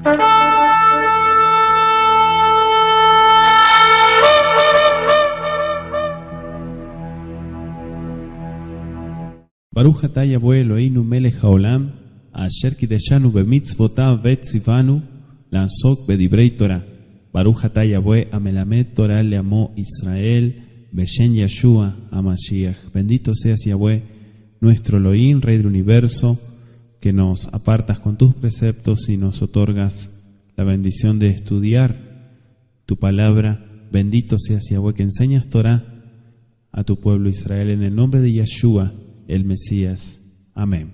Baruch atah Yahweh Eloheinu melech haolam, asher kideshanu bemitzvotav vetzivanu, la'asok bedivrei Torah. Baruch atah Yahweh amelamed Torah leamo Israel, beshen Yeshua HaMashiach. Bendito seas Yahweh, nuestro Elohim, Rey del Universo, que nos apartas con tus preceptos y nos otorgas la bendición de estudiar tu palabra. Bendito seas Yahweh, que enseñas Torah a tu pueblo Israel, en el nombre de Yeshua, el Mesías. Amén.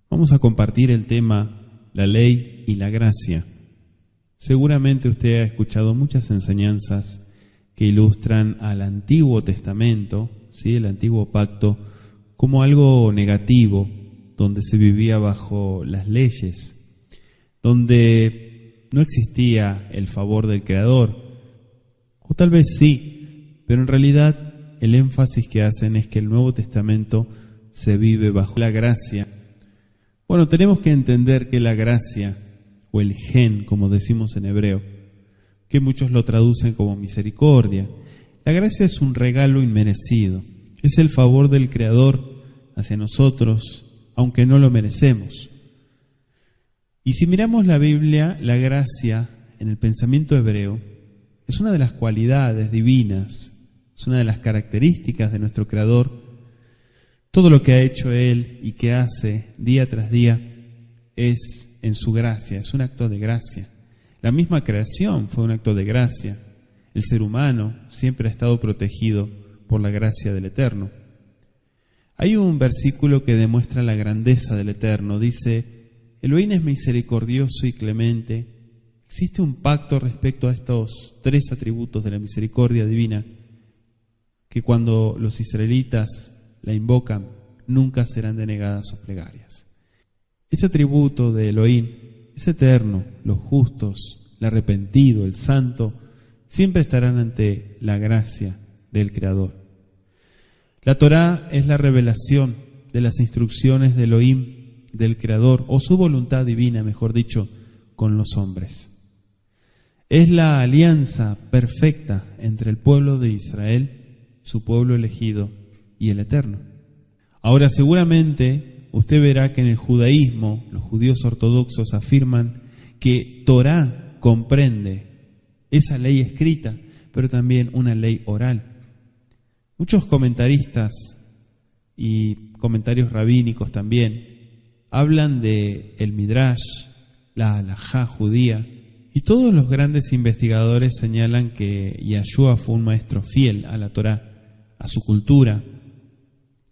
Vamos a compartir el tema, la ley y la gracia. Seguramente usted ha escuchado muchas enseñanzas que ilustran al Antiguo Testamento, ¿sí?, el Antiguo Pacto, como algo negativo, donde se vivía bajo las leyes, donde no existía el favor del Creador, o tal vez sí, pero en realidad el énfasis que hacen es que el Nuevo Testamento se vive bajo la gracia. Bueno, tenemos que entender que la gracia, o el gen, como decimos en hebreo, que muchos lo traducen como misericordia, la gracia es un regalo inmerecido, es el favor del Creador hacia nosotros, aunque no lo merecemos. Y si miramos la Biblia, la gracia, en el pensamiento hebreo, es una de las cualidades divinas, es una de las características de nuestro Creador. Todo lo que ha hecho Él y que hace día tras día es en su gracia, es un acto de gracia. La misma creación fue un acto de gracia. El ser humano siempre ha estado protegido por la gracia del Eterno. Hay un versículo que demuestra la grandeza del Eterno. Dice: Elohim es misericordioso y clemente. Existe un pacto respecto a estos tres atributos de la misericordia divina, que cuando los israelitas la invocan, nunca serán denegadas sus plegarias. Este atributo de Elohim es eterno. Los justos, el arrepentido, el santo, siempre estarán ante la gracia del Creador. La Torá es la revelación de las instrucciones de Elohim, del Creador, o su voluntad divina, mejor dicho, con los hombres. Es la alianza perfecta entre el pueblo de Israel, su pueblo elegido, y el Eterno. Ahora, seguramente usted verá que en el judaísmo, los judíos ortodoxos afirman que Torá comprende esa ley escrita, pero también una ley oral. Muchos comentaristas y comentarios rabínicos también hablan de el Midrash, la halajá judía, y todos los grandes investigadores señalan que Yeshua fue un maestro fiel a la Torá, a su cultura,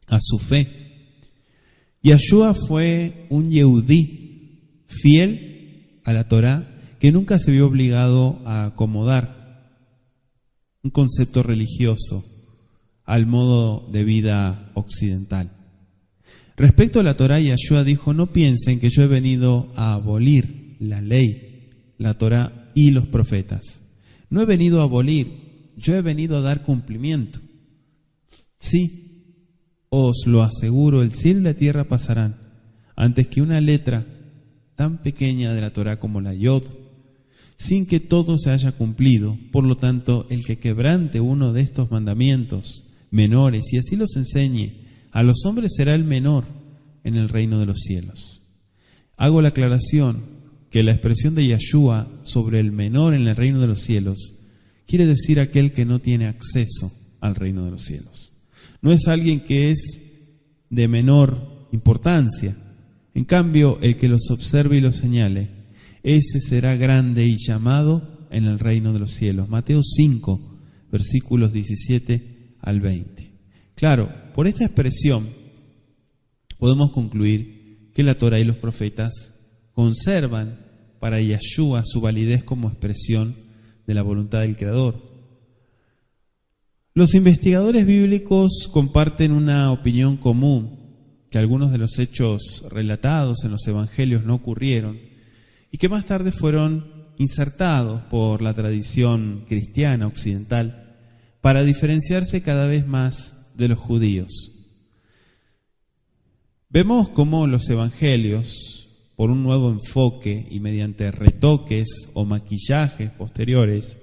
a su fe. Yeshua fue un Yehudí fiel a la Torá, que nunca se vio obligado a acomodar un concepto religioso al modo de vida occidental. Respecto a la Torá, Yeshua dijo: no piensen que yo he venido a abolir la ley, la Torá y los profetas. No he venido a abolir, yo he venido a dar cumplimiento. Sí, os lo aseguro, el cielo y la tierra pasarán antes que una letra tan pequeña de la Torá como la Yod, sin que todo se haya cumplido. Por lo tanto, el que quebrante uno de estos mandamientos menores y así los enseñe a los hombres será el menor en el reino de los cielos. Hago la aclaración que la expresión de Yeshua sobre el menor en el reino de los cielos quiere decir aquel que no tiene acceso al reino de los cielos. No es alguien que es de menor importancia. En cambio, el que los observe y los señale, ese será grande y llamado en el reino de los cielos. Mateo 5, versículos 17 al 20. Claro, por esta expresión podemos concluir que la Torá y los profetas conservan para Yeshua su validez como expresión de la voluntad del Creador. Los investigadores bíblicos comparten una opinión común, que algunos de los hechos relatados en los evangelios no ocurrieron y que más tarde fueron insertados por la tradición cristiana occidental para diferenciarse cada vez más de los judíos. Vemos cómo los evangelios, por un nuevo enfoque y mediante retoques o maquillajes posteriores,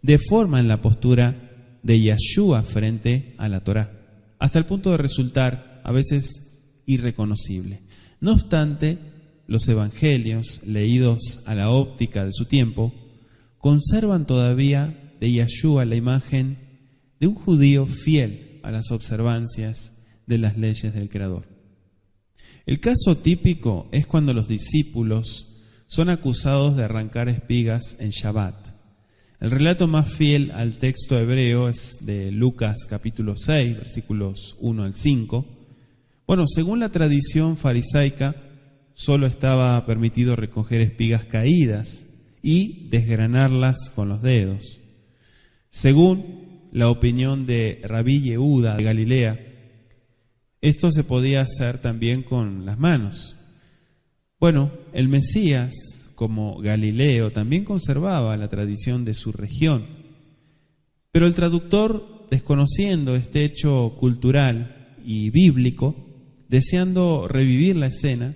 deforman la postura de Yeshua frente a la Torá, hasta el punto de resultar a veces irreconocible. No obstante, los evangelios, leídos a la óptica de su tiempo, conservan todavía de Yeshua la imagen de un judío fiel a las observancias de las leyes del Creador. El caso típico es cuando los discípulos son acusados de arrancar espigas en Shabbat. El relato más fiel al texto hebreo es de Lucas capítulo 6, versículos 1 al 5. Bueno, según la tradición farisaica, solo estaba permitido recoger espigas caídas y desgranarlas con los dedos. Según la opinión de Rabí Yehuda de Galilea, esto se podía hacer también con las manos. Bueno, el Mesías, como Galileo, también conservaba la tradición de su región. Pero el traductor, desconociendo este hecho cultural y bíblico, deseando revivir la escena,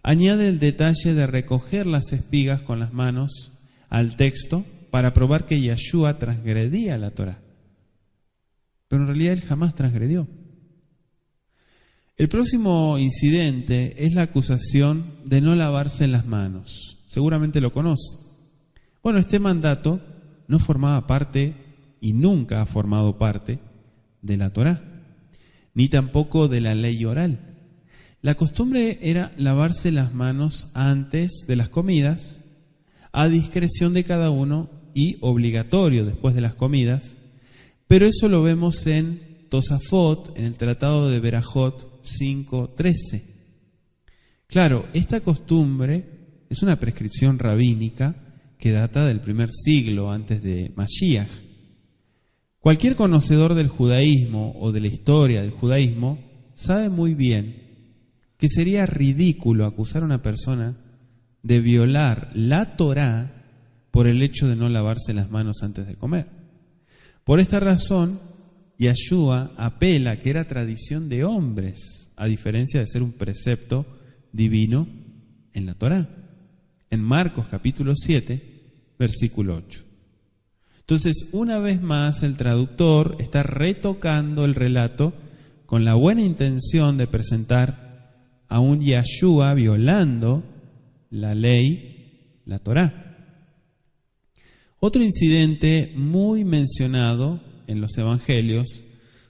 añade el detalle de recoger las espigas con las manos al texto para probar que Yeshua transgredía la Torá. Pero en realidad él jamás transgredió. El próximo incidente es la acusación de no lavarse las manos. Seguramente lo conoce. Bueno, este mandato no formaba parte y nunca ha formado parte de la Torá, ni tampoco de la ley oral. La costumbre era lavarse las manos antes de las comidas, a discreción de cada uno y obligatorio después de las comidas, pero eso lo vemos en Tosafot, en el Tratado de Berajot 5:13. Claro, esta costumbre es una prescripción rabínica que data del primer siglo antes de Mashiach. Cualquier conocedor del judaísmo o de la historia del judaísmo sabe muy bien que sería ridículo acusar a una persona de violar la Torá por el hecho de no lavarse las manos antes de comer. Por esta razón, Yeshua apela a que era tradición de hombres, a diferencia de ser un precepto divino en la Torá. En Marcos capítulo 7, versículo 8. Entonces, una vez más, el traductor está retocando el relato con la buena intención de presentar a un Yeshua violando la ley, la Torá. Otro incidente muy mencionado en los evangelios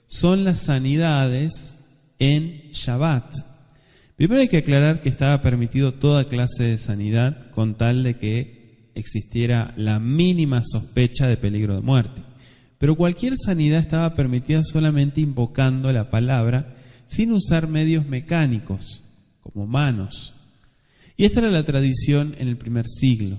son las sanidades en Shabbat. Primero hay que aclarar que estaba permitido toda clase de sanidad con tal de que existiera la mínima sospecha de peligro de muerte. Pero cualquier sanidad estaba permitida solamente invocando la palabra sin usar medios mecánicos, como manos. Y esta era la tradición en el primer siglo.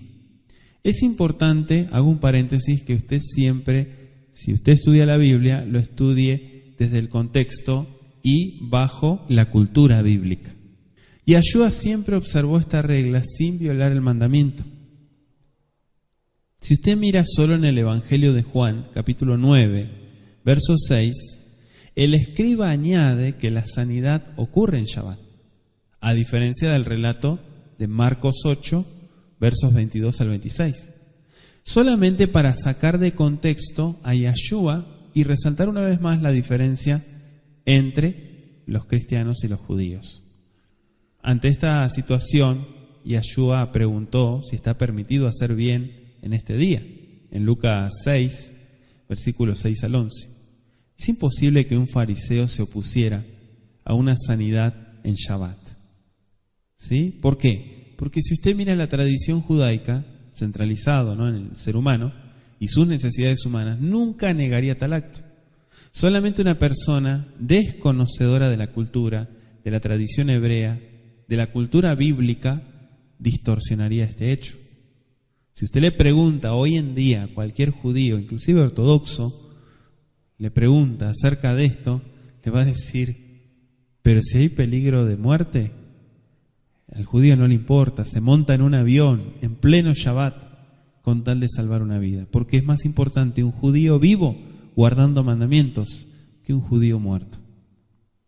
Es importante, hago un paréntesis, que usted siempre, si usted estudia la Biblia, lo estudie desde el contexto y bajo la cultura bíblica. Yeshua siempre observó esta regla sin violar el mandamiento. Si usted mira solo en el Evangelio de Juan, capítulo 9, verso 6, el escriba añade que la sanidad ocurre en Shabbat, a diferencia del relato de Marcos 8, versos 22 al 26. Solamente para sacar de contexto a Yeshua y resaltar una vez más la diferencia entre los cristianos y los judíos. Ante esta situación, Yeshua preguntó si está permitido hacer bien en este día, en Lucas 6, versículos 6 al 11. Es imposible que un fariseo se opusiera a una sanidad en Shabbat. ¿Sí? ¿Por qué? Porque si usted mira la tradición judaica, centralizado, ¿no?, en el ser humano y sus necesidades humanas, nunca negaría tal acto. Solamente una persona desconocedora de la cultura, de la tradición hebrea, de la cultura bíblica, distorsionaría este hecho. Si usted le pregunta hoy en día a cualquier judío, inclusive ortodoxo, le pregunta acerca de esto, le va a decir, pero si hay peligro de muerte, al judío no le importa, se monta en un avión en pleno Shabbat con tal de salvar una vida, porque es más importante un judío vivo guardando mandamientos que un judío muerto.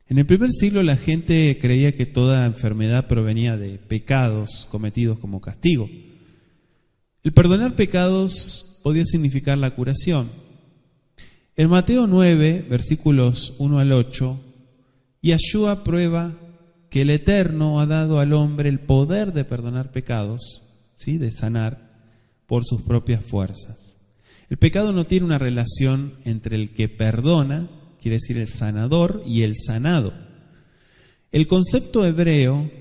En el primer siglo la gente creía que toda enfermedad provenía de pecados cometidos como castigo. El perdonar pecados podía significar la curación. En Mateo 9, versículos 1 al 8, Yeshua prueba que el Eterno ha dado al hombre el poder de perdonar pecados, ¿sí?, de sanar por sus propias fuerzas. El pecado no tiene una relación entre el que perdona, quiere decir el sanador, y el sanado. El concepto hebreo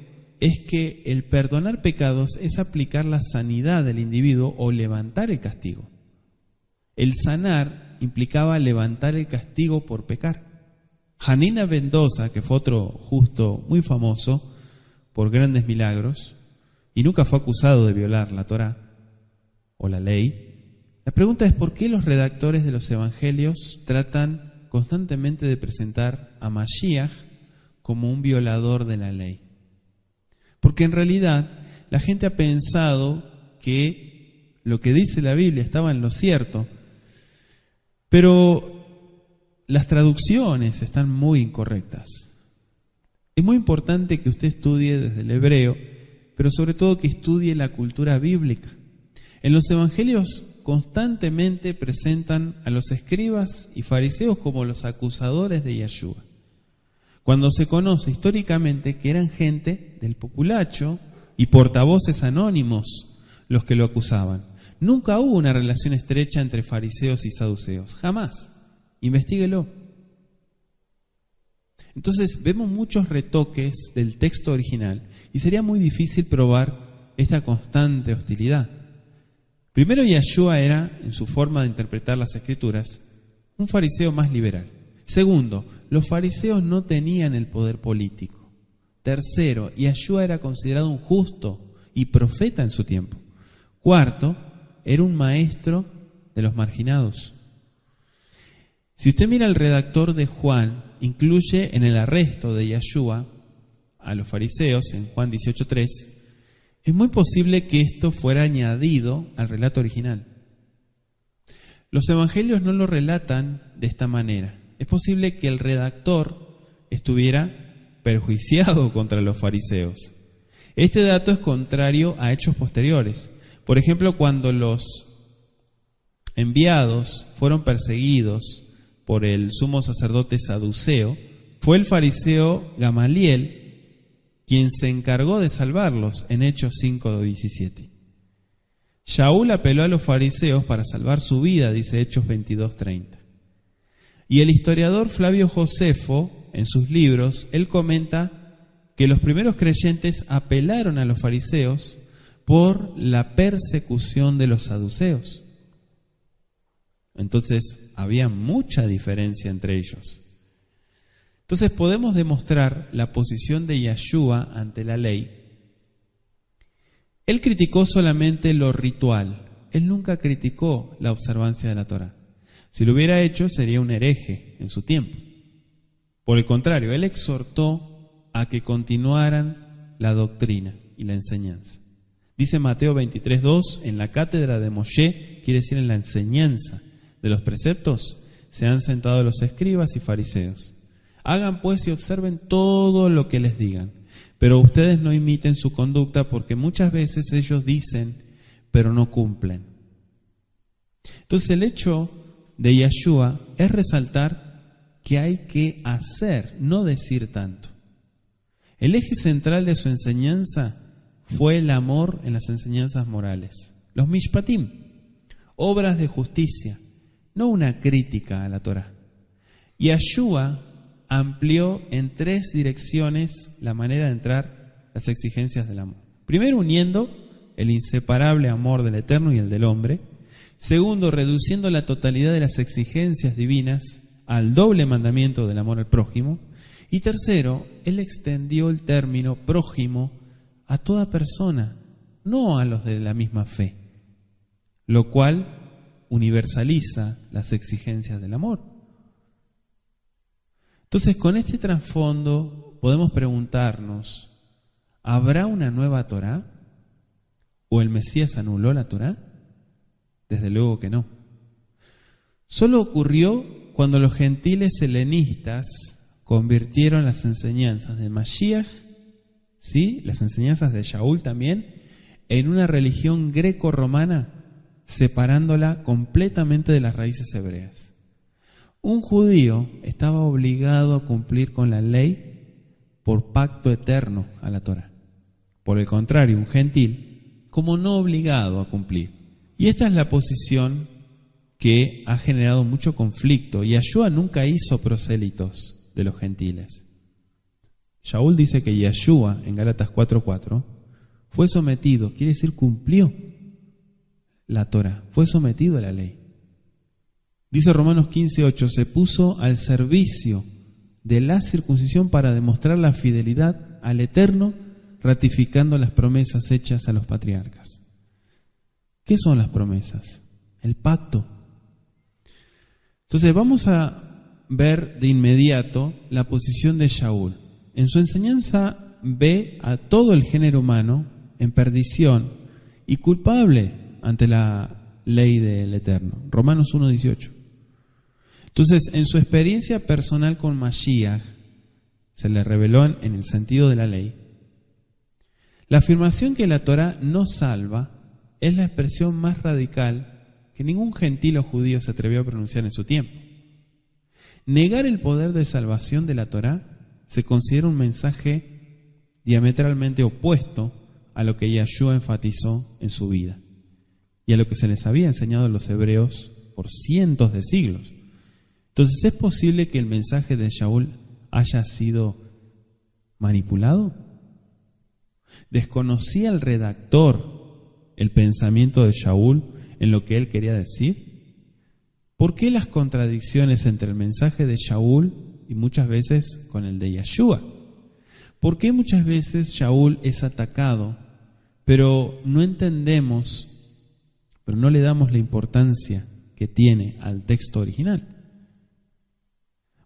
es que el perdonar pecados es aplicar la sanidad del individuo o levantar el castigo. El sanar implicaba levantar el castigo por pecar. Hanina Mendoza, que fue otro justo muy famoso por grandes milagros y nunca fue acusado de violar la Torá o la ley, la pregunta es ¿por qué los redactores de los evangelios tratan constantemente de presentar a Mashiach como un violador de la ley? Porque en realidad la gente ha pensado que lo que dice la Biblia estaba en lo cierto, pero las traducciones están muy incorrectas. Es muy importante que usted estudie desde el hebreo, pero sobre todo que estudie la cultura bíblica. En los evangelios constantemente presentan a los escribas y fariseos como los acusadores de Yeshua, cuando se conoce históricamente que eran gente del populacho y portavoces anónimos los que lo acusaban. Nunca hubo una relación estrecha entre fariseos y saduceos, jamás. Investíguelo. Entonces vemos muchos retoques del texto original y sería muy difícil probar esta constante hostilidad. Primero, Yeshua era, en su forma de interpretar las Escrituras, un fariseo más liberal. Segundo, los fariseos no tenían el poder político. Tercero, Yeshua era considerado un justo y profeta en su tiempo. Cuarto, era un maestro de los marginados. Si usted mira el redactor de Juan, incluye en el arresto de Yeshua a los fariseos en Juan 18:3, es muy posible que esto fuera añadido al relato original. Los evangelios no lo relatan de esta manera. Es posible que el redactor estuviera perjuiciado contra los fariseos. Este dato es contrario a hechos posteriores. Por ejemplo, cuando los enviados fueron perseguidos por el sumo sacerdote saduceo, fue el fariseo Gamaliel quien se encargó de salvarlos en Hechos 5:17. Shaul apeló a los fariseos para salvar su vida, dice Hechos 22:30. Y el historiador Flavio Josefo, en sus libros, él comenta que los primeros creyentes apelaron a los fariseos por la persecución de los saduceos. Entonces, había mucha diferencia entre ellos. Entonces, podemos demostrar la posición de Yeshua ante la ley. Él criticó solamente lo ritual. Él nunca criticó la observancia de la Torá. Si lo hubiera hecho, sería un hereje en su tiempo. Por el contrario, él exhortó a que continuaran la doctrina y la enseñanza. Dice Mateo 23:2, en la cátedra de Moshe, quiere decir en la enseñanza de los preceptos, se han sentado los escribas y fariseos. Hagan pues y observen todo lo que les digan, pero ustedes no imiten su conducta porque muchas veces ellos dicen, pero no cumplen. Entonces el hecho de Yeshua es resaltar que hay que hacer, no decir tanto. El eje central de su enseñanza fue el amor en las enseñanzas morales. Los mishpatim, obras de justicia, no una crítica a la Torá. Yeshua amplió en 3 direcciones la manera de entrar las exigencias del amor. Primero, uniendo el inseparable amor del Eterno y el del hombre. Segundo, reduciendo la totalidad de las exigencias divinas al doble mandamiento del amor al prójimo. Y tercero, él extendió el término prójimo a toda persona, no a los de la misma fe, lo cual universaliza las exigencias del amor. Entonces, con este trasfondo podemos preguntarnos, ¿habrá una nueva Torá? ¿O el Mesías anuló la Torá? Desde luego que no. Solo ocurrió cuando los gentiles helenistas convirtieron las enseñanzas de Mashiach, ¿sí?, las enseñanzas de Shaul también, en una religión greco-romana, separándola completamente de las raíces hebreas. Un judío estaba obligado a cumplir con la ley por pacto eterno a la Torá. Por el contrario, un gentil, como no obligado a cumplir. Y esta es la posición que ha generado mucho conflicto. Y Yeshua nunca hizo prosélitos de los gentiles. Shaul dice que Yeshua, en Gálatas 4:4, fue sometido, quiere decir cumplió la Torá, fue sometido a la ley. Dice Romanos 15:8, se puso al servicio de la circuncisión para demostrar la fidelidad al Eterno, ratificando las promesas hechas a los patriarcas. ¿Qué son las promesas? El pacto. Entonces vamos a ver de inmediato la posición de Shaul. En su enseñanza ve a todo el género humano en perdición y culpable ante la ley del Eterno. Romanos 1:18. Entonces, en su experiencia personal con Mashiach, se le reveló en el sentido de la ley. La afirmación que la Torá no salva es la expresión más radical que ningún gentil o judío se atrevió a pronunciar en su tiempo. Negar el poder de salvación de la Torá se considera un mensaje diametralmente opuesto a lo que Yeshua enfatizó en su vida y a lo que se les había enseñado a los hebreos por cientos de siglos. Entonces, ¿es posible que el mensaje de Shaul haya sido manipulado? ¿Desconocía el redactor el pensamiento de Shaul en lo que él quería decir? ¿Por qué las contradicciones entre el mensaje de Shaul y muchas veces con el de Yeshua? ¿Por qué muchas veces Shaul es atacado, pero no entendemos, pero no le damos la importancia que tiene al texto original?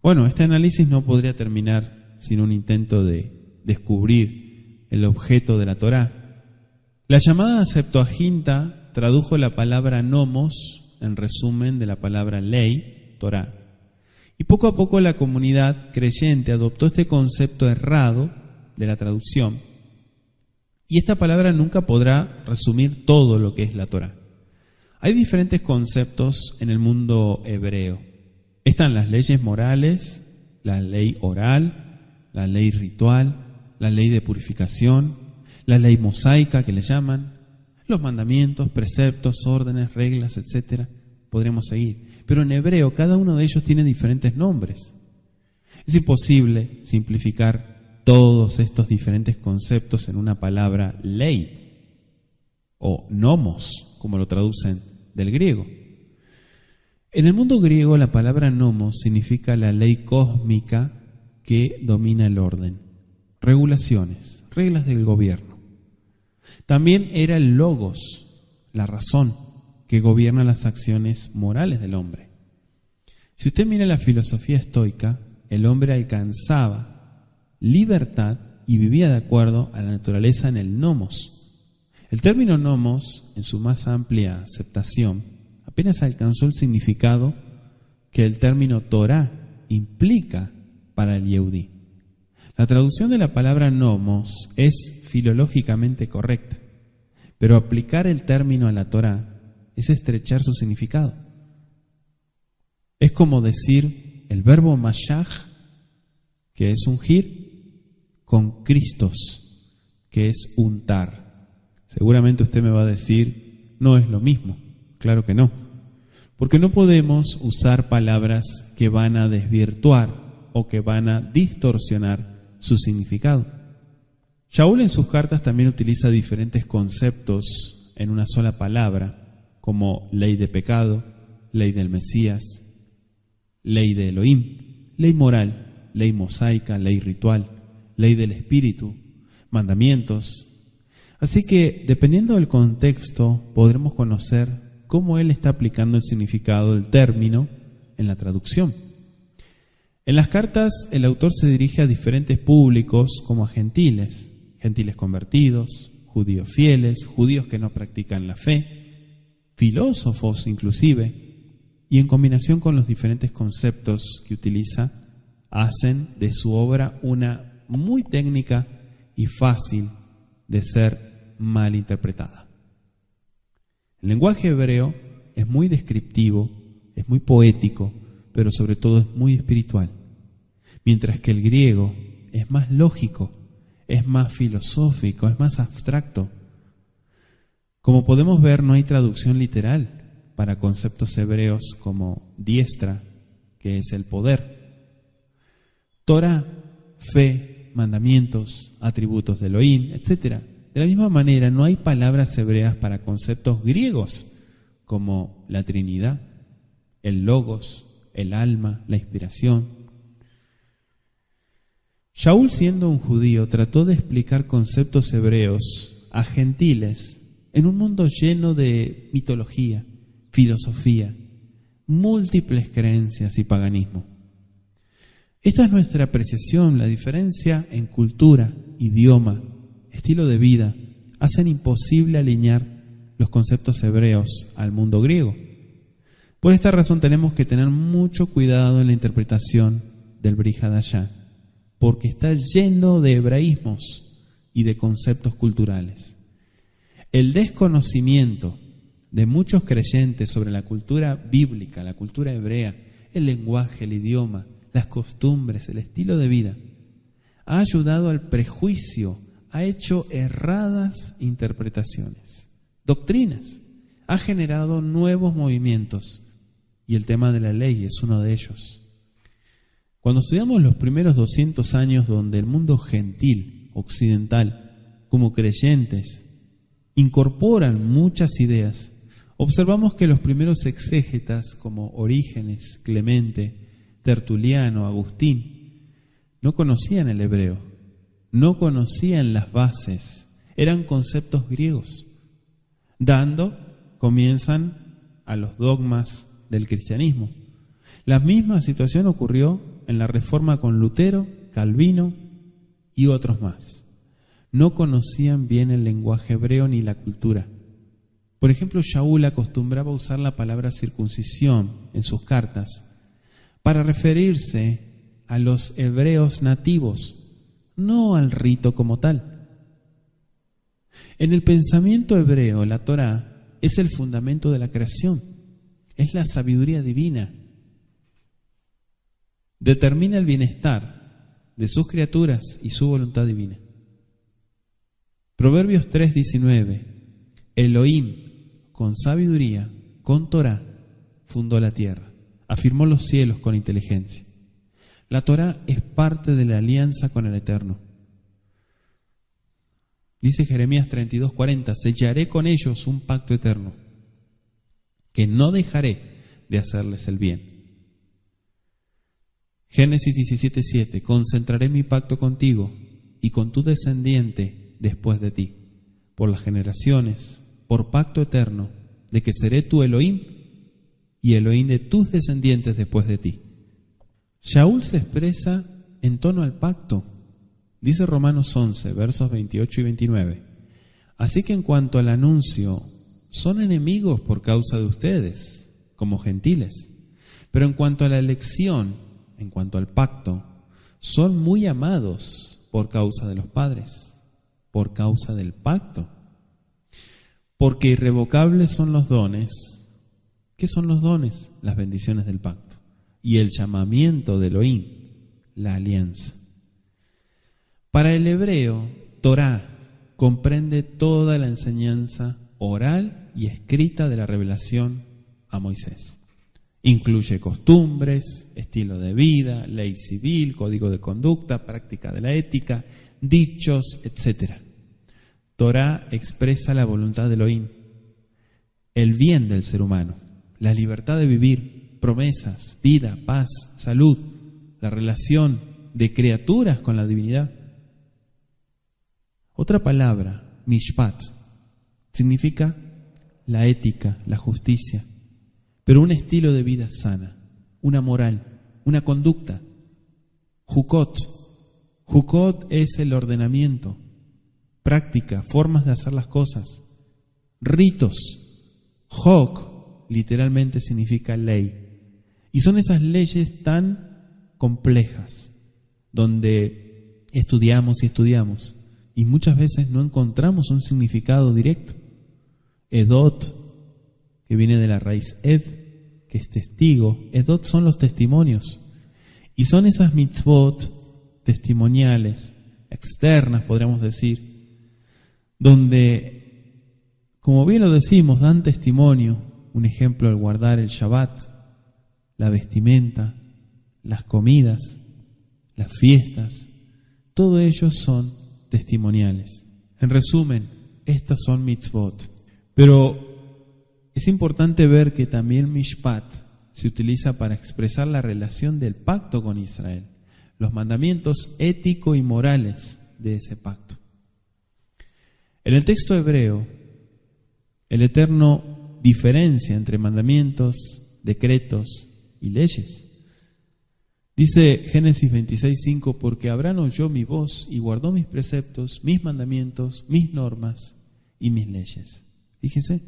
Bueno, este análisis no podría terminar sin un intento de descubrir el objeto de la Torá. La llamada Septuaginta tradujo la palabra nomos, en resumen de la palabra ley, Torá. Y poco a poco la comunidad creyente adoptó este concepto errado de la traducción. Y esta palabra nunca podrá resumir todo lo que es la Torá. Hay diferentes conceptos en el mundo hebreo. Están las leyes morales, la ley oral, la ley ritual, la ley de purificación, la ley mosaica que le llaman, los mandamientos, preceptos, órdenes, reglas, etc. Podremos seguir. Pero en hebreo cada uno de ellos tiene diferentes nombres. Es imposible simplificar todos estos diferentes conceptos en una palabra ley o nomos, como lo traducen del griego. En el mundo griego la palabra nomos significa la ley cósmica que domina el orden, regulaciones, reglas del gobierno. También era el logos, la razón que gobierna las acciones morales del hombre. Si usted mira la filosofía estoica, el hombre alcanzaba libertad y vivía de acuerdo a la naturaleza en el nomos. El término nomos, en su más amplia aceptación, apenas alcanzó el significado que el término Torá implica para el Yehudí. La traducción de la palabra nomos es filológicamente correcta, pero aplicar el término a la Torá es estrechar su significado. Es como decir el verbo mashach, que es ungir, con Christos, que es untar. Seguramente usted me va a decir, no es lo mismo. Claro que no, porque no podemos usar palabras que van a desvirtuar o que van a distorsionar su significado. Shaul en sus cartas también utiliza diferentes conceptos en una sola palabra, como ley de pecado, ley del Mesías, ley de Elohim, ley moral, ley mosaica, ley ritual, ley del Espíritu, mandamientos. Así que, dependiendo del contexto, podremos conocer cómo él está aplicando el significado del término en la traducción. En las cartas, el autor se dirige a diferentes públicos como a gentiles, gentiles convertidos, judíos fieles, judíos que no practican la fe, filósofos inclusive, y en combinación con los diferentes conceptos que utiliza, hacen de su obra una muy técnica y fácil de ser mal interpretada. El lenguaje hebreo es muy descriptivo, es muy poético, pero sobre todo es muy espiritual, mientras que el griego es más lógico, es más filosófico, es más abstracto. Como podemos ver, no hay traducción literal para conceptos hebreos como diestra, que es el poder, Torah, fe, mandamientos, atributos de Elohim, etc. De la misma manera, no hay palabras hebreas para conceptos griegos como la Trinidad, el Logos, el alma, la inspiración. Shaul, siendo un judío, trató de explicar conceptos hebreos a gentiles en un mundo lleno de mitología, filosofía, múltiples creencias y paganismo. Esta es nuestra apreciación. La diferencia en cultura, idioma, estilo de vida hacen imposible alinear los conceptos hebreos al mundo griego. Por esta razón tenemos que tener mucho cuidado en la interpretación del Brit Hadashah, porque está lleno de hebraísmos y de conceptos culturales. El desconocimiento de muchos creyentes sobre la cultura bíblica, la cultura hebrea, el lenguaje, el idioma, las costumbres, el estilo de vida, ha ayudado al prejuicio, ha hecho erradas interpretaciones, doctrinas, ha generado nuevos movimientos, y el tema de la ley es uno de ellos. Cuando estudiamos los primeros 200 años donde el mundo gentil, occidental, como creyentes, incorporan muchas ideas, observamos que los primeros exégetas como Orígenes, Clemente, Tertuliano, Agustín, no conocían el hebreo, no conocían las bases, eran conceptos griegos. Dando, comienzan a los dogmas del cristianismo. La misma situación ocurrió en la Reforma con Lutero, Calvino y otros más. No conocían bien el lenguaje hebreo ni la cultura. Por ejemplo, Shaul acostumbraba a usar la palabra circuncisión en sus cartas para referirse a los hebreos nativos, no al rito como tal. En el pensamiento hebreo, la Torá es el fundamento de la creación, es la sabiduría divina. Determina el bienestar de sus criaturas y su voluntad divina. Proverbios 3:19. Elohim, con sabiduría, con Torá, fundó la tierra, afirmó los cielos con inteligencia. La Torá es parte de la alianza con el Eterno. Dice Jeremías 32:40, sellaré con ellos un pacto eterno, que no dejaré de hacerles el bien. Génesis 17:7, concentraré mi pacto contigo y con tu descendiente después de ti, por las generaciones, por pacto eterno, de que seré tu Elohim y Elohim de tus descendientes después de ti. Shaul se expresa en tono al pacto. Dice Romanos 11, versos 28 y 29. Así que en cuanto al anuncio, son enemigos por causa de ustedes, como gentiles. Pero en cuanto a la elección, en cuanto al pacto, son muy amados por causa de los padres, por causa del pacto. Porque irrevocables son los dones. ¿Qué son los dones? Las bendiciones del pacto. Y el llamamiento de Elohim, la alianza. Para el hebreo, Torá comprende toda la enseñanza oral y escrita de la revelación a Moisés. Incluye costumbres, estilo de vida, ley civil, código de conducta, práctica de la ética, dichos, etc. Torá expresa la voluntad de Elohim, el bien del ser humano, la libertad de vivir, promesas, vida, paz, salud, la relación de criaturas con la divinidad. Otra palabra, mishpat, significa la ética, la justicia, pero un estilo de vida sana, una moral, una conducta. Jukot es el ordenamiento, práctica, formas de hacer las cosas. Ritos, Hok literalmente significa ley, y son esas leyes tan complejas, donde estudiamos y muchas veces no encontramos un significado directo. Edot, que viene de la raíz ed, que es testigo. Edot son los testimonios, y son esas mitzvot testimoniales, externas podríamos decir, donde, como bien lo decimos, dan testimonio. Un ejemplo, el guardar el Shabbat, la vestimenta, las comidas, las fiestas, todo ellos son testimoniales. En resumen, estas son mitzvot. Pero es importante ver que también mishpat se utiliza para expresar la relación del pacto con Israel, los mandamientos éticos y morales de ese pacto. En el texto hebreo, el Eterno diferencia entre mandamientos, decretos y leyes. Dice Génesis 26:5, porque Abraham oyó mi voz y guardó mis preceptos, mis mandamientos, mis normas y mis leyes. Fíjese,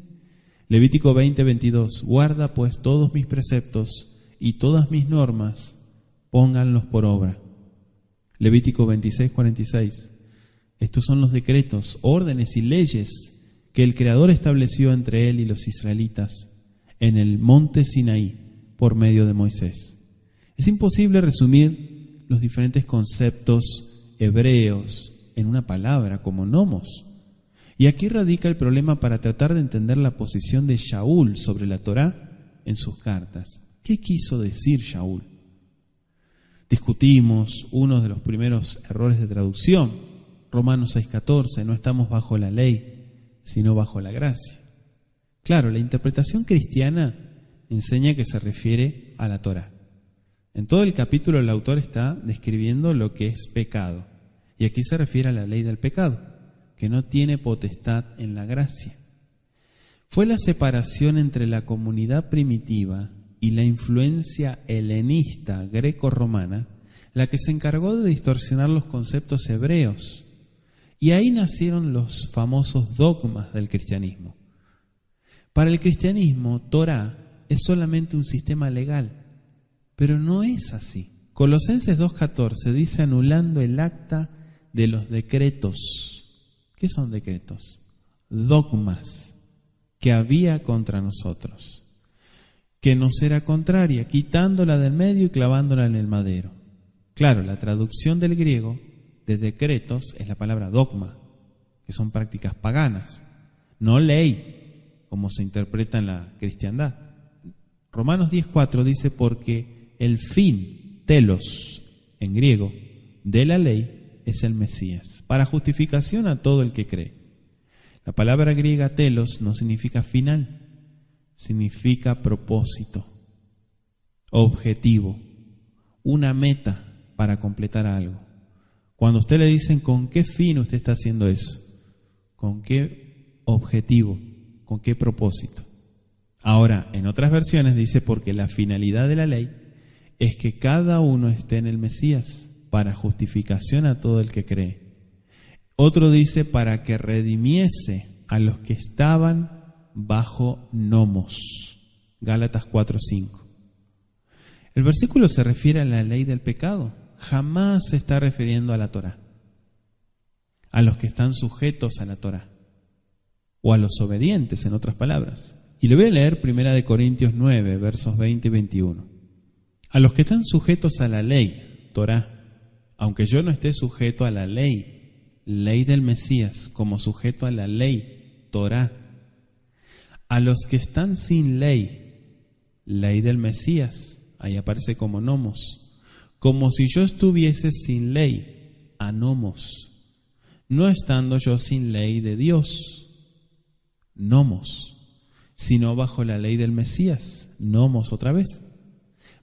Levítico 20:22, guarda pues todos mis preceptos y todas mis normas, pónganlos por obra. Levítico 26:46, estos son los decretos, órdenes y leyes que el Creador estableció entre él y los israelitas en el monte Sinaí por medio de Moisés. Es imposible resumir los diferentes conceptos hebreos en una palabra como nomos. Y aquí radica el problema para tratar de entender la posición de Shaul sobre la Torá en sus cartas. ¿Qué quiso decir Shaul? Discutimos uno de los primeros errores de traducción. Romanos 6:14, no estamos bajo la ley, sino bajo la gracia. Claro, la interpretación cristiana enseña que se refiere a la Torá. En todo el capítulo el autor está describiendo lo que es pecado. Y aquí se refiere a la ley del pecado, que no tiene potestad en la gracia. Fue la separación entre la comunidad primitiva y la influencia helenista greco-romana la que se encargó de distorsionar los conceptos hebreos. Y ahí nacieron los famosos dogmas del cristianismo. Para el cristianismo, Torá es solamente un sistema legal, pero no es así. Colosenses 2:14 dice anulando el acta de los decretos. ¿Qué son decretos? Dogmas que había contra nosotros, que nos era contraria, quitándola del medio y clavándola en el madero. Claro, la traducción del griego de decretos es la palabra dogma, que son prácticas paganas, no ley, como se interpreta en la cristiandad. Romanos 10:4 dice porque el fin, telos, en griego, de la ley es el Mesías, para justificación a todo el que cree. La palabra griega telos no significa final, significa propósito, objetivo, una meta para completar algo. Cuando a usted le dicen con qué fin usted está haciendo eso, con qué objetivo, con qué propósito. Ahora, en otras versiones dice porque la finalidad de la ley es que cada uno esté en el Mesías para justificación a todo el que cree. Otro dice para que redimiese a los que estaban bajo nomos. Gálatas 4:5. El versículo se refiere a la ley del pecado, jamás se está refiriendo a la Torá, a los que están sujetos a la Torá, o a los obedientes, en otras palabras. Y le voy a leer 1 Corintios 9, versos 20 y 21. A los que están sujetos a la ley, Torá, aunque yo no esté sujeto a la ley, ley del Mesías, como sujeto a la ley, Torá. A los que están sin ley, ley del Mesías, ahí aparece como nomos, como si yo estuviese sin ley, anomos, no estando yo sin ley de Dios, nomos, sino bajo la ley del Mesías, nomos otra vez,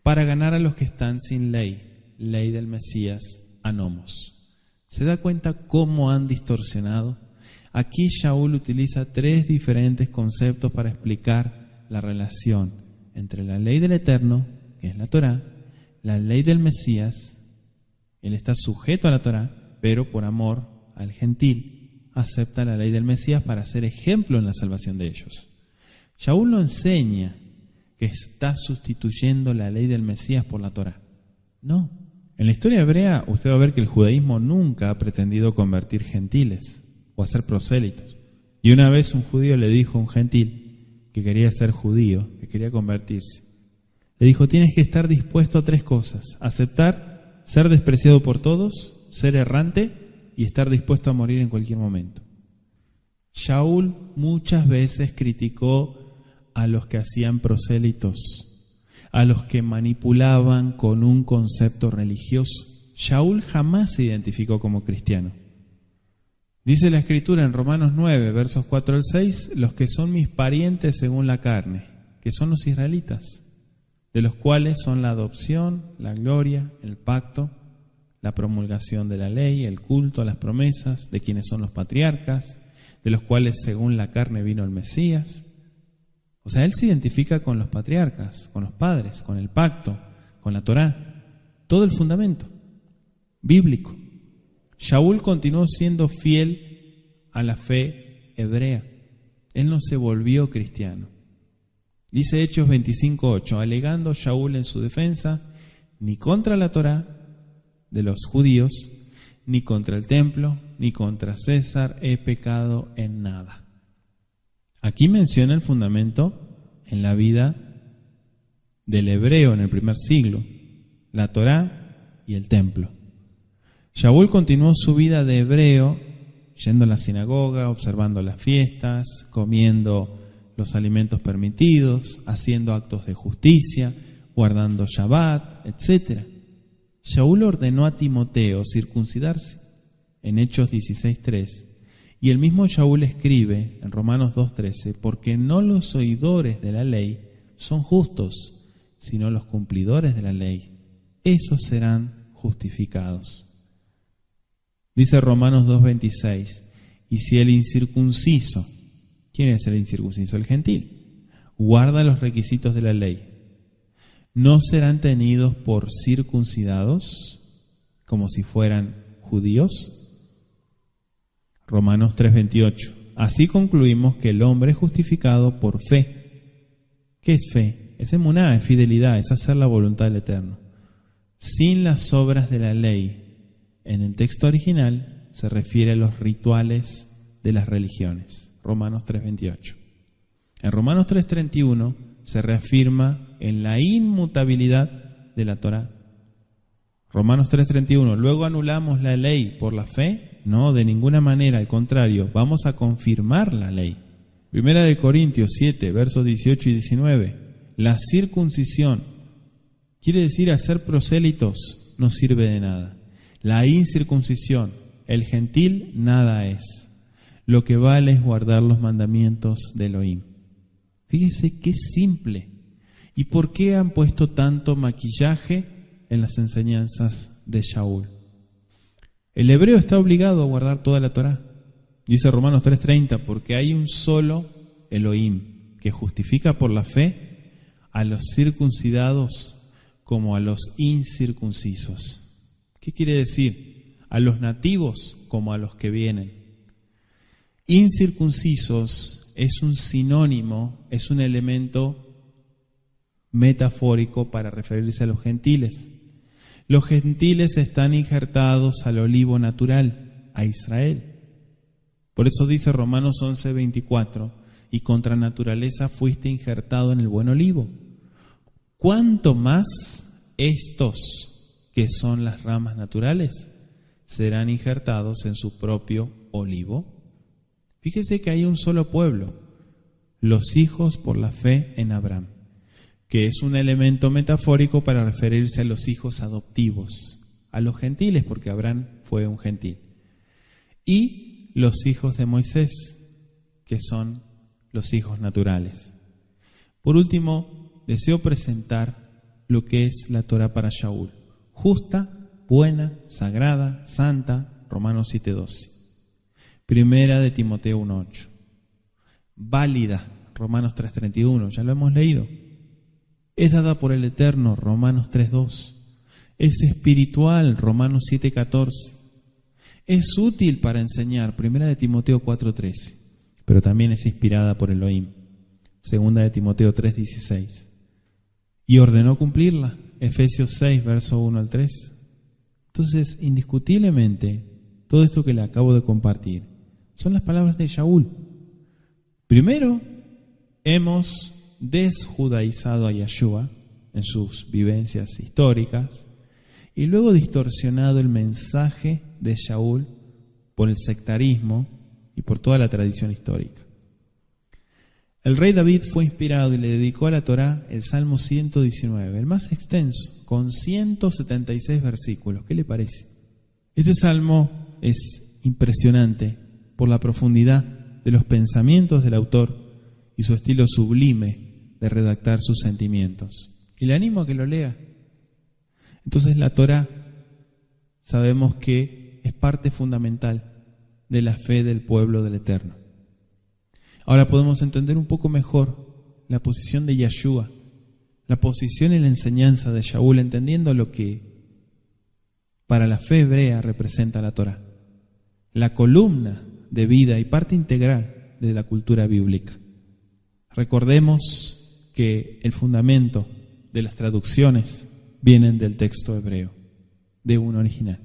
para ganar a los que están sin ley, ley del Mesías, anomos. ¿Se da cuenta cómo han distorsionado? Aquí Shaul utiliza 3 diferentes conceptos para explicar la relación entre la ley del Eterno, que es la Torá, la ley del Mesías. Él está sujeto a la Torá, pero por amor al gentil acepta la ley del Mesías para ser ejemplo en la salvación de ellos. Shaul no enseña que está sustituyendo la ley del Mesías por la Torá. No. En la historia hebrea usted va a ver que el judaísmo nunca ha pretendido convertir gentiles o hacer prosélitos. Y una vez un judío le dijo a un gentil que quería ser judío, que quería convertirse, le dijo: tienes que estar dispuesto a 3 cosas: aceptar ser despreciado por todos, ser errante y estar dispuesto a morir en cualquier momento. Shaul muchas veces criticó a los que hacían prosélitos, a los que manipulaban con un concepto religioso. Shaul jamás se identificó como cristiano. Dice la Escritura en Romanos 9, versos 4 al 6, los que son mis parientes según la carne, que son los israelitas, de los cuales son la adopción, la gloria, el pacto, la promulgación de la ley, el culto a las promesas, de quienes son los patriarcas, de los cuales según la carne vino el Mesías. O sea, él se identifica con los patriarcas, con los padres, con el pacto, con la Torá, todo el fundamento bíblico. Shaul continuó siendo fiel a la fe hebrea. Él no se volvió cristiano. Dice Hechos 25:8, alegando Shaul en su defensa: ni contra la Torá de los judíos, ni contra el templo, ni contra César he pecado en nada. Aquí menciona el fundamento en la vida del hebreo en el primer siglo, la Torá y el templo. Shaul continuó su vida de hebreo, yendo a la sinagoga, observando las fiestas, comiendo los alimentos permitidos, haciendo actos de justicia, guardando Shabbat, etc. Shaul ordenó a Timoteo circuncidarse en Hechos 16:3. Y el mismo Shaul escribe en Romanos 2:13, porque no los oidores de la ley son justos, sino los cumplidores de la ley. Esos serán justificados. Dice Romanos 2:26, y si el incircunciso, ¿quién es el incircunciso? El gentil, guarda los requisitos de la ley, ¿no serán tenidos por circuncidados como si fueran judíos? Romanos 3:28. Así concluimos que el hombre es justificado por fe. ¿Qué es fe? Es emuná, es fidelidad, es hacer la voluntad del Eterno. Sin las obras de la ley. En el texto original se refiere a los rituales de las religiones. Romanos 3:28. En Romanos 3:31 se reafirma en la inmutabilidad de la Torá. Romanos 3:31. Luego anulamos la ley por la fe. No, de ninguna manera, al contrario, vamos a confirmar la ley. Primera de Corintios 7, versos 18 y 19. La circuncisión, quiere decir hacer prosélitos, no sirve de nada. La incircuncisión, el gentil, nada es. Lo que vale es guardar los mandamientos de Elohim. Fíjese qué simple. ¿Y por qué han puesto tanto maquillaje en las enseñanzas de Shaul? El hebreo está obligado a guardar toda la Torá. Dice Romanos 3:30, porque hay un solo Elohim que justifica por la fe a los circuncidados como a los incircuncisos. ¿Qué quiere decir? A los nativos como a los que vienen. Incircuncisos es un sinónimo, es un elemento metafórico para referirse a los gentiles. Los gentiles están injertados al olivo natural, a Israel. Por eso dice Romanos 11:24, y contra naturaleza fuiste injertado en el buen olivo. ¿Cuánto más estos, que son las ramas naturales, serán injertados en su propio olivo? Fíjese que hay un solo pueblo, los hijos por la fe en Abraham, que es un elemento metafórico para referirse a los hijos adoptivos, a los gentiles, porque Abraham fue un gentil, y los hijos de Moisés, que son los hijos naturales. Por último, deseo presentar lo que es la Torá para Shaul: justa, buena, sagrada, santa, Romanos 7:12. Primera de Timoteo 1:8. Válida, Romanos 3:31, ya lo hemos leído. Es dada por el Eterno, Romanos 3:2. Es espiritual, Romanos 7:14. Es útil para enseñar, Primera de Timoteo 4:13. Pero también es inspirada por Elohim, Segunda de Timoteo 3:16. Y ordenó cumplirla, Efesios 6, verso 1 al 3. Entonces, indiscutiblemente, todo esto que le acabo de compartir son las palabras de Shaul. Primero, hemos desjudaizado a Yeshua en sus vivencias históricas y luego distorsionado el mensaje de Shaul por el sectarismo y por toda la tradición histórica. El rey David fue inspirado y le dedicó a la Torá el Salmo 119, el más extenso, con 176 versículos. ¿Qué le parece? Este salmo es impresionante por la profundidad de los pensamientos del autor y su estilo sublime de redactar sus sentimientos. Y le animo a que lo lea. Entonces la Torá sabemos que es parte fundamental de la fe del pueblo del Eterno. Ahora podemos entender un poco mejor la posición de Yeshua, la posición y la enseñanza de Shaul, entendiendo lo que para la fe hebrea representa la Torá, la columna de vida y parte integral de la cultura bíblica. Recordemos que el fundamento de las traducciones vienen del texto hebreo, de un original.